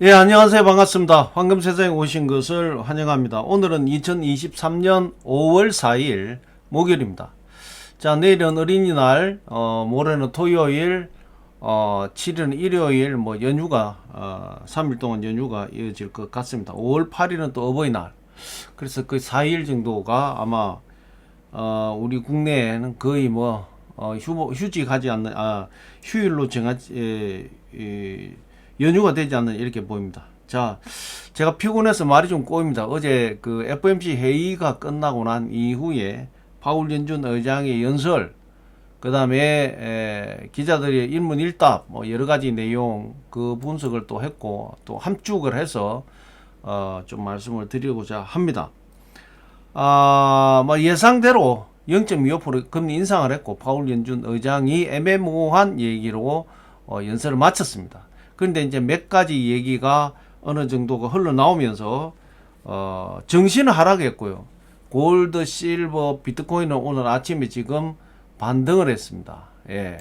예, 안녕하세요. 반갑습니다. 황금세상에 오신 것을 환영합니다. 오늘은 2023년 5월 4일 목요일입니다. 자, 내일은 어린이날, 모레는 토요일, 7일은 일요일, 연휴가, 3일 동안 연휴가 이어질 것 같습니다. 5월 8일은 또 어버이날. 그래서 그 4일 정도가 아마, 우리 국내에는 거의 휴직하지 않는, 휴일로 연휴가 되지 않는 이렇게 보입니다. 자, 제가 피곤해서 말이 좀 꼬입니다. 어제 그 FOMC 회의가 끝나고 난 이후에 파울 연준 의장의 연설, 그 다음에 기자들의 일문일답, 여러 가지 내용 그 분석을 또 했고 또 함축을 해서 좀 말씀을 드리고자 합니다. 예상대로 0.25% 금리 인상을 했고 파울 연준 의장이 애매모호한 얘기로 연설을 마쳤습니다. 그런데 이제 몇 가지 얘기가 어느 정도가 흘러나오면서 정신은 하락했고요. 골드, 실버, 비트코인은 오늘 아침에 지금 반등을 했습니다. 예.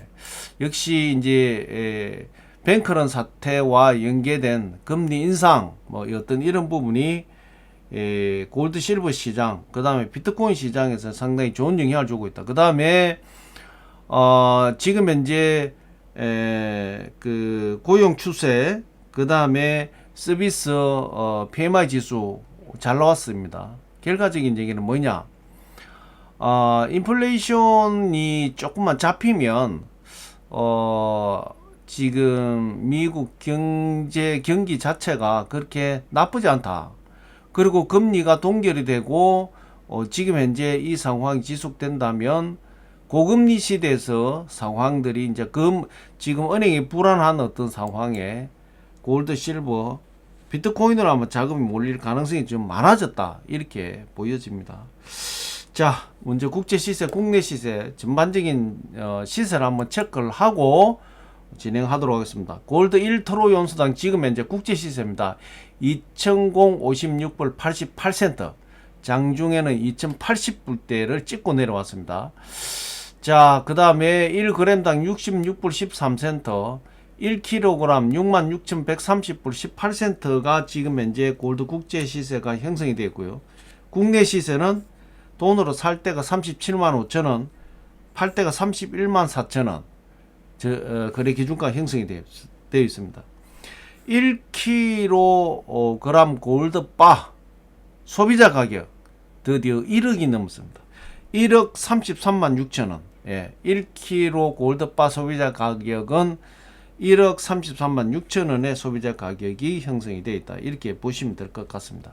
역시 이제 뱅크런 사태와 연계된 금리 인상 어떤 이런 부분이 골드, 실버 시장, 그 다음에 비트코인 시장에서 상당히 좋은 영향을 주고 있다. 그 다음에 지금 현재 그 고용 추세, 그 다음에 서비스 PMI 지수 잘 나왔습니다. 결과적인 얘기는 뭐냐? 인플레이션이 조금만 잡히면 지금 미국 경기 자체가 그렇게 나쁘지 않다. 그리고 금리가 동결이 되고 지금 현재 이 상황이 지속된다면 고금리 시대에서 상황들이 이제 지금 은행이 불안한 어떤 상황에 골드, 실버, 비트코인으로 아마 자금이 몰릴 가능성이 좀 많아졌다 이렇게 보여집니다. 자, 먼저 국제 시세, 국내 시세 전반적인 시세를 한번 체크를 하고 진행하도록 하겠습니다. 골드 1트로 온수당 지금 현재 국제 시세입니다. 2,056불 88센트. 장중에는 2,080불대를 찍고 내려왔습니다. 자, 그 다음에 1g당 66불 13센트, 1kg 66,130불 18센트가 지금 현재 골드 국제 시세가 형성이 되어 있고요. 국내 시세는 돈으로 살 때가 37만 5천원, 팔 때가 31만 4천원, 거래 기준가 형성이 되어 있습니다. 1kg 골드 바 소비자 가격 드디어 1억이 넘습니다. 1억 33만 6천원. 예, 1kg 골드바 소비자 가격은 1억 33만 6천원의 소비자 가격이 형성이 되어 있다. 이렇게 보시면 될 것 같습니다.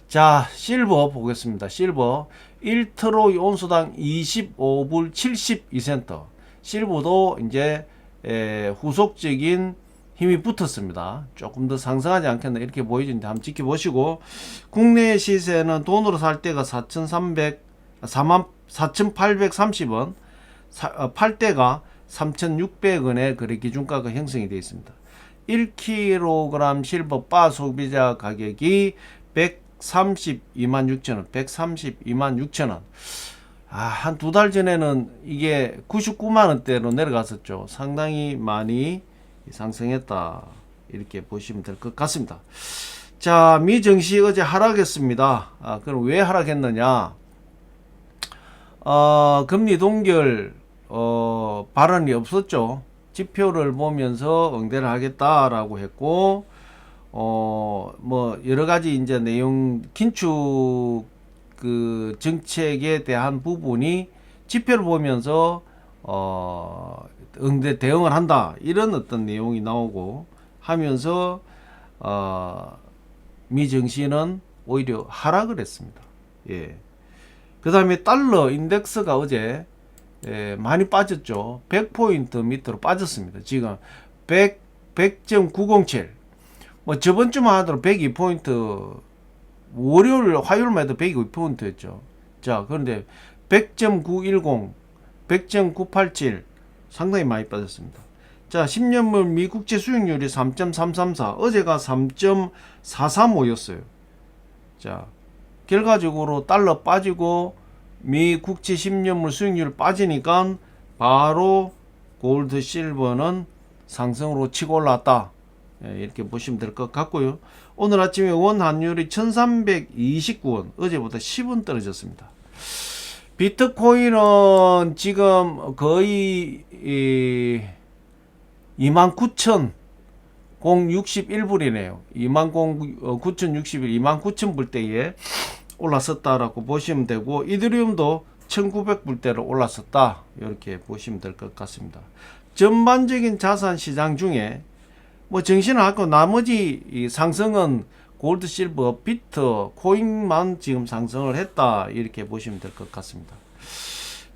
자, 실버 보겠습니다. 실버 1트로 온수당 25불 72센트. 실버도 이제 후속적인 힘이 붙었습니다. 조금 더 상승하지 않겠나 이렇게 보이는데 한번 지켜보시고, 국내 시세는 돈으로 살 때가 4,830원, 팔 때가 3,600원의 거래 기준가가 형성이 되어 있습니다. 1kg 실버 바 소비자 가격이 132만 6천원, 132만 6천원. 한 두 달 전에는 이게 99만원대로 내려갔었죠. 상당히 많이 상승했다. 이렇게 보시면 될 것 같습니다. 자, 미 증시 어제 하락했습니다. 그럼 왜 하락했느냐? 금리 동결 발언이 없었죠. 지표를 보면서 응대를 하겠다라고 했고, 여러 가지 이제 내용 긴축 그 정책에 대한 부분이 지표를 보면서 대응을 한다 이런 어떤 내용이 나오고 하면서 미 증시는 오히려 하락을 했습니다. 예. 그 다음에 달러 인덱스가 어제 많이 빠졌죠. 100포인트 밑으로 빠졌습니다. 지금 100.907. 저번 주만 하더라도 102포인트, 월요일, 화요일만 해도 102포인트였죠. 자, 그런데 100.910, 100.987 상당히 많이 빠졌습니다. 자, 10년물 미 국채 수익률이 3.334, 어제가 3.435였어요. 자, 결과적으로 달러 빠지고 미 국채 10년물 수익률 빠지니까 바로 골드 실버는 상승으로 치고 올랐다. 이렇게 보시면 될 것 같고요. 오늘 아침에 원 환율이 1329원, 어제보다 10원 떨어졌습니다. 비트코인은 지금 거의 29,061불이네요. 29,061, 29,000불 대에 올랐었다라고 보시면 되고, 이더리움도 1900불대로 올랐었다, 이렇게 보시면 될 것 같습니다. 전반적인 자산 시장 중에 뭐 정신을 갖고 나머지 이 상승은 골드, 실버, 비트, 코인만 지금 상승을 했다, 이렇게 보시면 될 것 같습니다.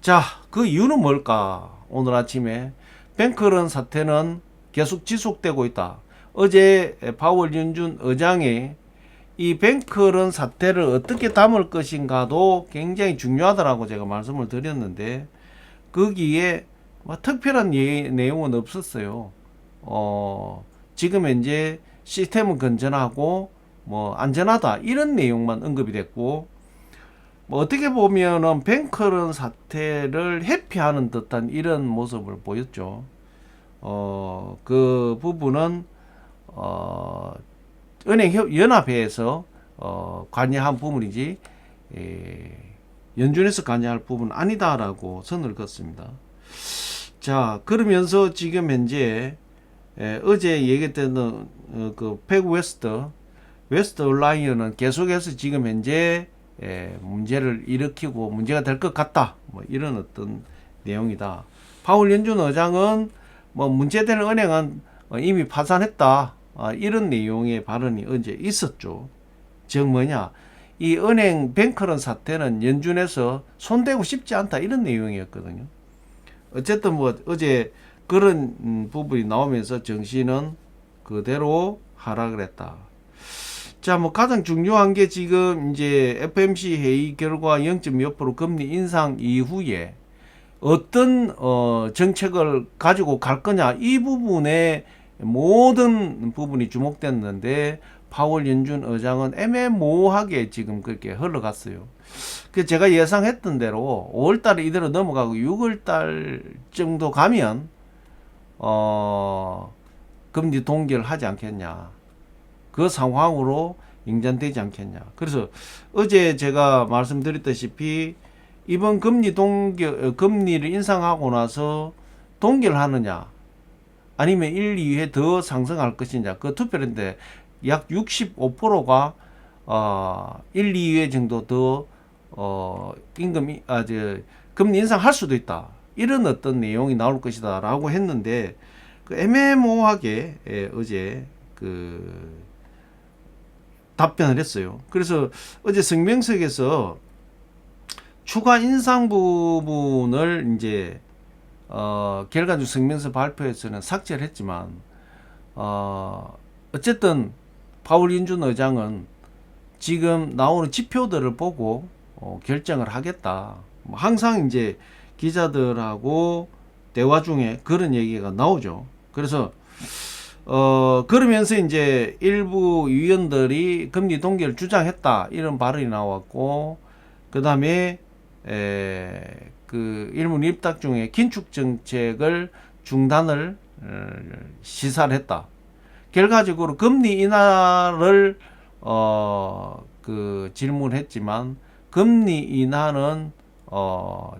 자, 그 이유는 뭘까? 오늘 아침에 뱅크런 사태는 계속 지속되고 있다. 어제 파월 연준 의장이 이 뱅크런 사태를 어떻게 담을 것인가도 굉장히 중요하다라고 제가 말씀을 드렸는데, 거기에 뭐 특별한 내용은 없었어요. 지금 현재 시스템은 건전하고 뭐 안전하다, 이런 내용만 언급이 됐고, 뭐 어떻게 보면은 뱅크런 사태를 회피하는 듯한 이런 모습을 보였죠. 그 부분은 은행연합회에서 관여한 부분이지, 연준에서 관여할 부분은 아니다라고 선을 그었습니다. 자, 그러면서 지금 현재 어제 얘기했던 그 팩 웨스트 얼라이언은 계속해서 지금 현재 문제를 일으키고 문제가 될 것 같다, 뭐 이런 어떤 내용이다. 파월 연준 의장은 뭐 문제되는 은행은 이미 파산했다, 이런 내용의 발언이 어제 있었죠. 즉 뭐냐, 이 은행 뱅크런 사태는 연준에서 손대고 싶지 않다, 이런 내용이었거든요. 어쨌든 뭐 어제 그런 부분이 나오면서 정시는 그대로 하락을 했다. 자, 뭐 가장 중요한 게 지금 이제 FMC 회의 결과 0.2% 금리 인상 이후에 어떤 정책을 가지고 갈 거냐, 이 부분에 모든 부분이 주목됐는데, 파월 연준 의장은 애매모호하게 지금 그렇게 흘러갔어요. 그 제가 예상했던 대로 5월달에 이대로 넘어가고 6월달 정도 가면 금리 동결 하지 않겠냐, 그 상황으로 인전되지 않겠냐. 그래서 어제 제가 말씀드렸다시피 이번 금리를 인상하고 나서 동결하느냐, 아니면 1, 2회 더 상승할 것이냐, 그 투표인데 약 65%가 1, 2회 정도 더 금리 인상할 수도 있다, 이런 어떤 내용이 나올 것이다 라고 했는데, 그 애매모호하게 어제 그 답변을 했어요. 그래서 어제 성명석에서 추가 인상 부분을 이제 결과적 성명서 발표에서는 삭제를 했지만, 어쨌든 파월 연준 의장은 지금 나오는 지표들을 보고 결정을 하겠다. 항상 이제 기자들하고 대화 중에 그런 얘기가 나오죠. 그래서 그러면서 이제 일부 위원들이 금리 동결을 주장했다, 이런 발언이 나왔고, 그 다음에 그 일문 입탁 중에 긴축 정책을 중단을 시사를 했다. 결과적으로 금리 인하를 그 질문했지만, 금리 인하는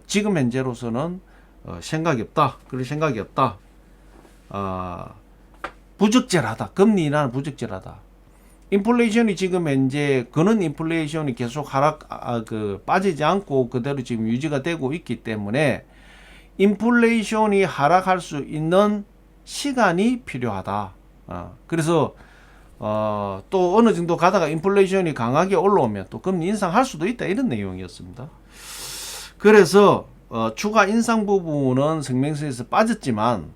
지금 현재로서는 생각이 없다, 그럴 생각이 없다, 부적절하다, 금리 인하는 부적절하다. 인플레이션이 지금 현재 그는 인플레이션이 계속 빠지지 않고 그대로 지금 유지가 되고 있기 때문에 인플레이션이 하락할 수 있는 시간이 필요하다. 그래서 또 어느 정도 가다가 인플레이션이 강하게 올라오면 또 금리 인상할 수도 있다, 이런 내용이었습니다. 그래서 추가 인상 부분은 성명서에서 빠졌지만,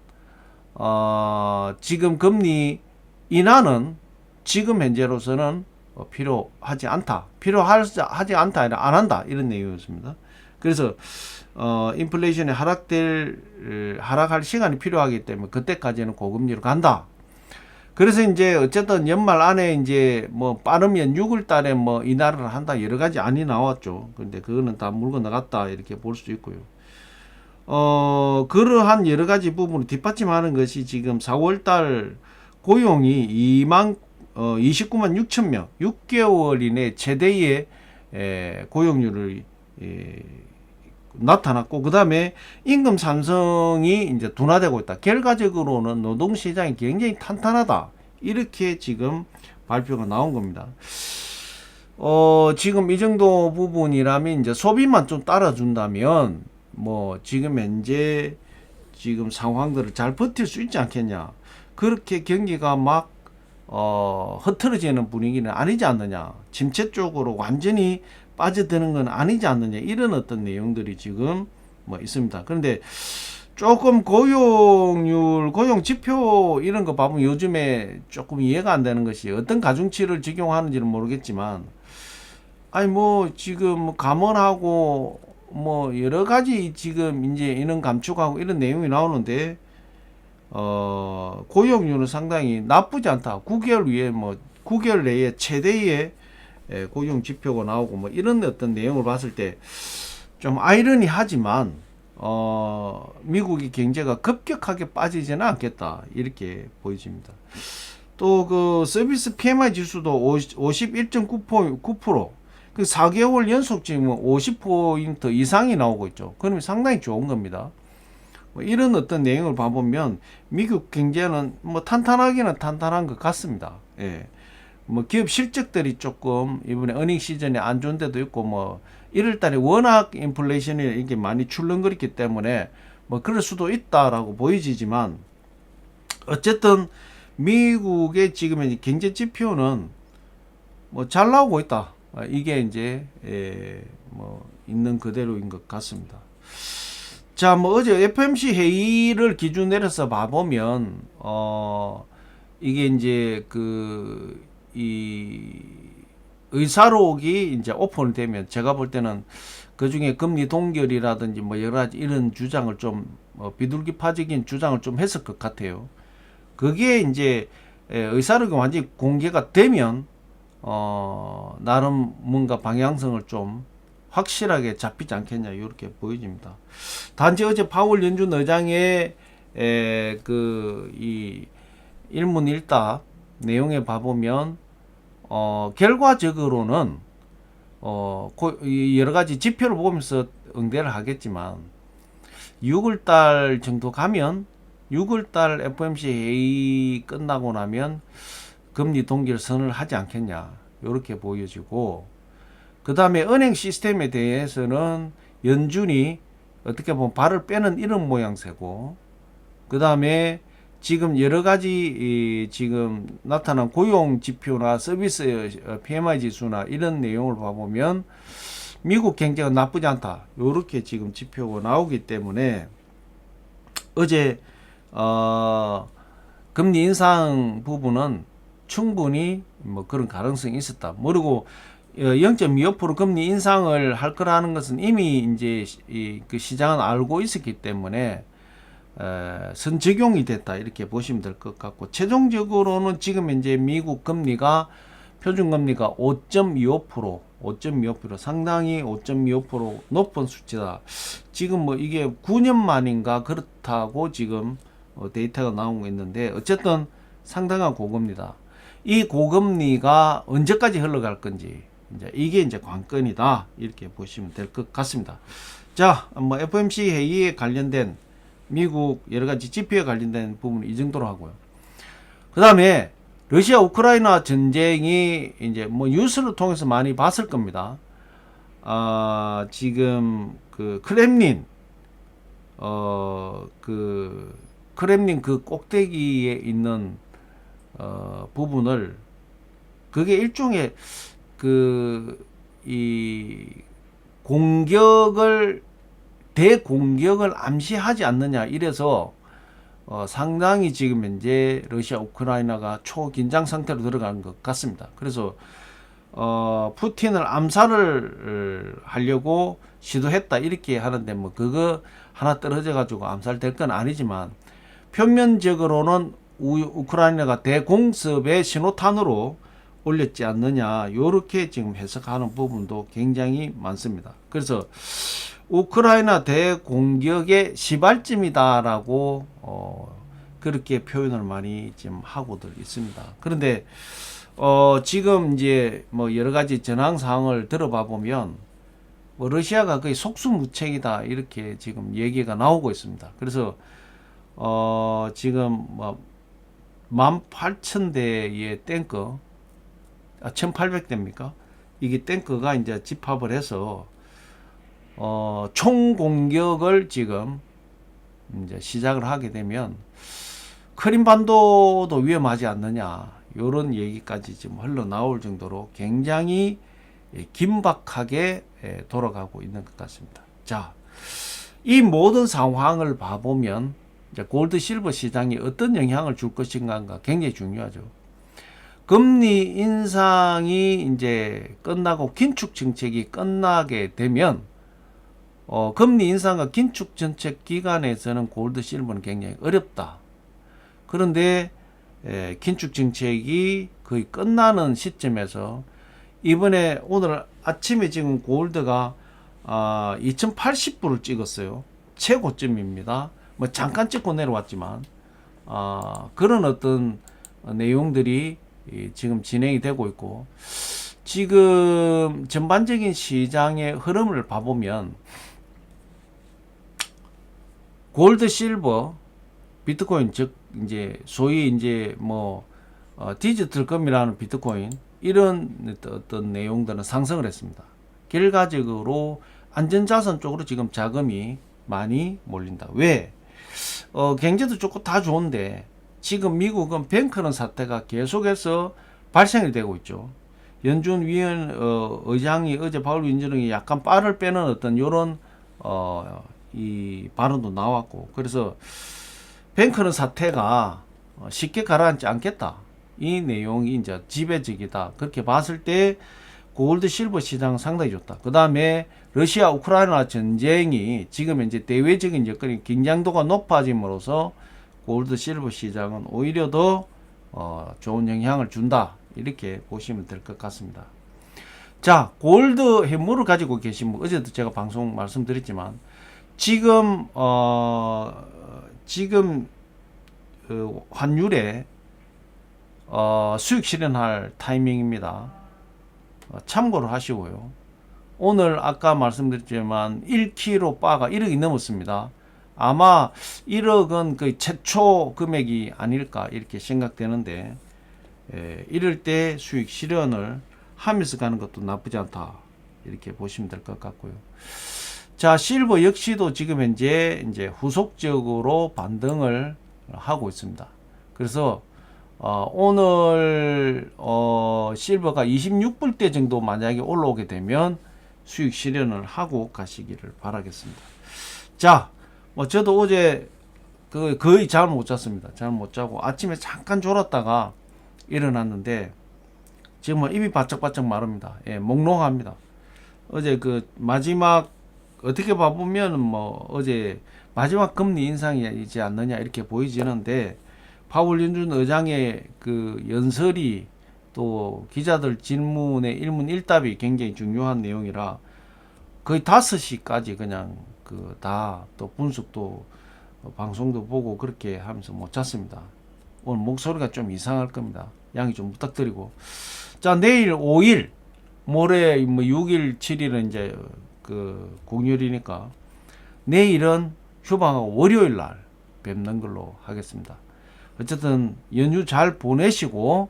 지금 금리 인하는 지금 현재로서는 필요하지 않다, 필요하지 않다, 안 한다, 이런 내용이었습니다. 그래서 인플레이션이 하락할 시간이 필요하기 때문에 그때까지는 고금리로 간다. 그래서 이제 어쨌든 연말 안에 이제 뭐 빠르면 6월 달에 뭐 인하를 한다, 여러 가지 안이 나왔죠. 근데 그거는 다 물고 나갔다, 이렇게 볼 수도 있고요. 그러한 여러 가지 부분을 뒷받침하는 것이 지금 4월 달 고용이 29만 6천 명, 6개월 이내 최대의 고용률을 나타났고, 그 다음에 임금 상승이 이제 둔화되고 있다. 결과적으로는 노동시장이 굉장히 탄탄하다. 이렇게 지금 발표가 나온 겁니다. 지금 이 정도 부분이라면 이제 소비만 좀 따라준다면 뭐 지금 현재 지금 상황들을 잘 버틸 수 있지 않겠냐. 그렇게 경기가 막 흐트러지는 분위기는 아니지 않느냐. 침체 쪽으로 완전히 빠져드는 건 아니지 않느냐. 이런 어떤 내용들이 지금 뭐 있습니다. 그런데 조금 고용률, 고용지표 이런 거 봐보면 요즘에 조금 이해가 안 되는 것이 어떤 가중치를 적용하는지는 모르겠지만, 아니 뭐 지금 감원하고 뭐 여러 가지 지금 이제 인원 감축하고 이런 내용이 나오는데, 고용률은 상당히 나쁘지 않다. 9개월 위에 뭐 9개월 내에 최대의 고용 지표가 나오고 뭐 이런 어떤 내용을 봤을 때 좀 아이러니하지만 미국의 경제가 급격하게 빠지지는 않겠다 이렇게 보여집니다. 또 그 서비스 PMI 지수도 51.9%, 그 4개월 연속 지금 50포인트 이상이 나오고 있죠. 그러면 상당히 좋은 겁니다. 뭐 이런 어떤 내용을 봐보면 미국 경제는 뭐 탄탄하기는 탄탄한 것 같습니다. 예. 뭐 기업 실적들이 조금 이번에 어닝 시즌에 안 좋은 데도 있고, 뭐 1월 달에 워낙 인플레이션이 이렇게 많이 출렁거렸기 때문에 뭐 그럴 수도 있다라고 보이지만, 어쨌든 미국의 지금의 경제 지표는 뭐 잘 나오고 있다. 이게 이제 뭐 있는 그대로인 것 같습니다. 자, 뭐 어제 FOMC 회의를 기준 내려서 봐보면 이게 이제 이 의사록이 이제 오픈이 되면 제가 볼 때는 그 중에 금리 동결이라든지 뭐 여러 가지 이런 주장을 좀 비둘기파적인 주장을 좀 했을 것 같아요. 그게 이제 의사록이 완전히 공개가 되면 나름 뭔가 방향성을 좀 확실하게 잡히지 않겠냐 이렇게 보여집니다. 단지 어제 파월 연준 의장의 이 일문일답 내용에 봐보면 결과적으로는 여러 가지 지표를 보면서 응대를 하겠지만 6월달 정도 가면 6월달 FOMC 회의 끝나고 나면 금리 동결 선언을 하지 않겠냐 이렇게 보여지고, 그 다음에 은행 시스템에 대해서는 연준이 어떻게 보면 발을 빼는 이런 모양새고, 그 다음에 지금 여러 가지 지금 나타난 고용 지표나 서비스 PMI 지수나 이런 내용을 봐보면 미국 경제가 나쁘지 않다 이렇게 지금 지표가 나오기 때문에 어제 금리 인상 부분은 충분히 뭐 그런 가능성이 있었다. 모르고 0.25% 금리 인상을 할 거라는 것은 이미 이제 그 시장은 알고 있었기 때문에 선적용이 됐다 이렇게 보시면 될 것 같고, 최종적으로는 지금 이제 미국 금리가 표준금리가 5.25% 상당히 5.25% 높은 수치다. 지금 뭐 이게 9년 만인가 그렇다고 지금 데이터가 나오고 있는데, 어쨌든 상당한 고금리다. 이 고금리가 언제까지 흘러갈 건지 이게 이제 관건이다 이렇게 보시면 될 것 같습니다. 자, 뭐 FOMC 회의에 관련된 미국 여러 가지 지표에 관련된 부분은 이 정도로 하고요. 그 다음에 러시아 우크라이나 전쟁이 이제 뭐 뉴스를 통해서 많이 봤을 겁니다. 지금 그 크렘린 크렘린 그 꼭대기에 있는 부분을, 그게 일종의 이 대공격을 암시하지 않느냐 이래서 상당히 지금 현재 러시아 우크라이나가 초긴장 상태로 들어가는 것 같습니다. 그래서 푸틴을 암살을 하려고 시도했다 이렇게 하는데, 뭐 그거 하나 떨어져 가지고 암살될 건 아니지만 표면적으로는 우크라이나가 대공습의 신호탄으로 올렸지 않느냐 이렇게 지금 해석하는 부분도 굉장히 많습니다. 그래서 우크라이나 대공격의 시발점이다라고 그렇게 표현을 많이 지금 하고들 있습니다. 그런데 지금 이제 뭐 여러 가지 전황 사항을 들어봐 보면 뭐 러시아가 거의 속수무책이다 이렇게 지금 얘기가 나오고 있습니다. 그래서 지금 뭐 18,000대의 탱크, 1,800대입니까? 이게 탱크가 이제 집합을 해서 총 공격을 지금 이제 시작을 하게 되면 크림반도도 위험하지 않느냐 이런 얘기까지 지금 흘러나올 정도로 굉장히 긴박하게 돌아가고 있는 것 같습니다. 자, 이 모든 상황을 봐보면 이제 골드 실버 시장이 어떤 영향을 줄 것인가가 굉장히 중요하죠. 금리 인상이 이제 끝나고 긴축 정책이 끝나게 되면 금리 인상과 긴축 정책 기간에서는 골드 실버는 굉장히 어렵다. 그런데 긴축 정책이 거의 끝나는 시점에서 이번에 오늘 아침에 지금 골드가 2080불을 찍었어요. 최고점입니다. 뭐 잠깐 찍고 내려왔지만 그런 어떤 내용들이 지금 진행이 되고 있고, 지금 전반적인 시장의 흐름을 봐보면 골드, 실버, 비트코인, 즉 이제 소위 이제 뭐 디지털금이라는 비트코인 이런 어떤 내용들은 상승을 했습니다. 결과적으로 안전자산 쪽으로 지금 자금이 많이 몰린다. 왜? 경제도 좋고 다 좋은데 지금 미국은 뱅크런 사태가 계속해서 발생이 되고 있죠. 연준 위원 의장이 어제 파월 위원장이 약간 빠를 빼는 어떤 요런 이 발언도 나왔고, 그래서 뱅크런 사태가 쉽게 가라앉지 않겠다. 이 내용이 이제 지배적이다. 그렇게 봤을 때 골드 실버 시장 상당히 좋다. 그 다음에 러시아 우크라이나 전쟁이 지금 이제 대외적인 여건이 긴장도가 높아짐으로써 골드 실버 시장은 오히려 더 좋은 영향을 준다. 이렇게 보시면 될 것 같습니다. 자, 골드 현물을 가지고 계신 분, 어제도 제가 방송 말씀드렸지만 지금 환율에 수익 실현할 타이밍입니다. 참고를 하시고요. 오늘 아까 말씀드렸지만 1kg 바가 1억이 넘었습니다. 아마 1억은 거의 최초 금액이 아닐까 이렇게 생각되는데, 이럴 때 수익 실현을 하면서 가는 것도 나쁘지 않다 이렇게 보시면 될 것 같고요. 자, 실버 역시도 지금 현재 이제 후속적으로 반등을 하고 있습니다. 그래서 오늘 실버가 26불대 정도 만약에 올라오게 되면 수익 실현을 하고 가시기를 바라겠습니다. 자, 뭐 저도 어제 거의 잠을 못 잤습니다. 잠을 못 자고 아침에 잠깐 졸았다가 일어났는데 지금 뭐 입이 바짝바짝 마릅니다. 예, 몽롱합니다. 어제 그 마지막 어떻게 봐보면 뭐 어제 마지막 금리 인상이지 않느냐 이렇게 보이지는데, 파월 연준 의장의 그 연설이 또 기자들 질문의 일문일답이 굉장히 중요한 내용이라 거의 5시까지 그냥 그 다 또 분석도 방송도 보고 그렇게 하면서 못 잤습니다. 오늘 목소리가 좀 이상할 겁니다. 양해 좀 부탁드리고. 자, 내일 5일, 모레 뭐 6일, 7일은 이제 그 공휴일이니까 내일은 휴방하고 월요일 날 뵙는 걸로 하겠습니다. 어쨌든 연휴 잘 보내시고,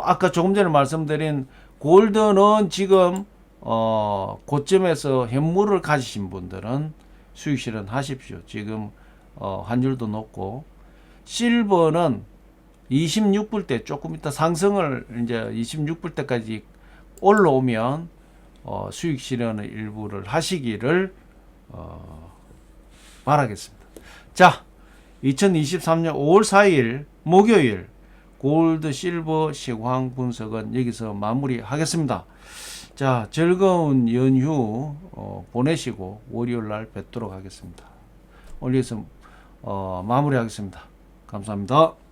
아까 조금 전에 말씀드린 골드는 지금 고점에서 현물을 가지신 분들은 수익 실현 하십시오. 지금 환율도 높고, 실버는 26불대 조금 이따 상승을 이제 26불대까지 올라오면 수익 실현의 일부를 하시기를 바라겠습니다. 자, 2023년 5월 4일 목요일 골드 실버 시황 분석은 여기서 마무리하겠습니다. 자, 즐거운 연휴 보내시고 월요일 날 뵙도록 하겠습니다. 오늘 여기서 마무리하겠습니다. 감사합니다.